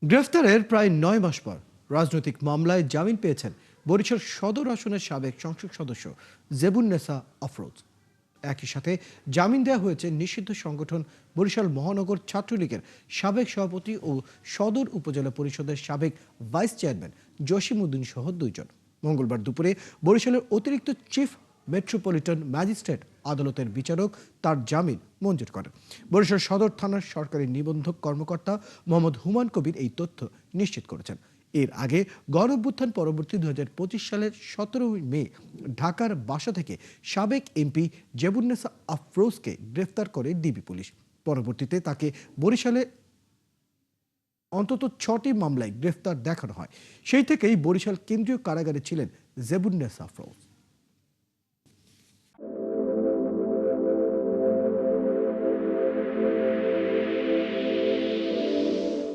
গ্রেফতারের প্রায় ৯ মাস পর রাজনৈতিক মামলায় জামিন পেয়েছেন বরিশাল সদর আসনের সাবেক সংসদ সদস্য জেবুন্নেসা আফরোজ। একই সাথে জামিন দেওয়া হয়েছে নিষিদ্ধ সংগঠন বরিশাল মহানগর ছাত্রলীগের সাবেক সভাপতি ও সদর উপজেলা পরিষদের সাবেক ভাইস চেয়ারম্যান জসিম উদ্দিন সহ দুইজন। মঙ্গলবার দুপুরে বরিশালের অতিরিক্ত চিফ মেট্রোপলিটন ম্যাজিস্ট্রেট আদালতের বিচারক তার জামিন মঞ্জুর করেন। বরিশাল সদর থানার সরকারি নিবন্ধক কর্মকর্তা মোহাম্মদ হুমায়ুন কবির এই তথ্য নিশ্চিত করেছেন। এর আগে গণঅভ্যুত্থান পরবর্তী ২০২৫ সালের ১৭ মে ঢাকার বাসা থেকে সাবেক এমপি জেবুন্নেসা আফরোজকে গ্রেফতার করে ডিবি পুলিশ। পরবর্তীতে তাকে বরিশালে অন্তত ৬টি মামলায় গ্রেফতার দেখানো হয়। সেই থেকেই বরিশাল কেন্দ্রীয় কারাগারে ছিলেন জেবুন্নেসা আফরোজ।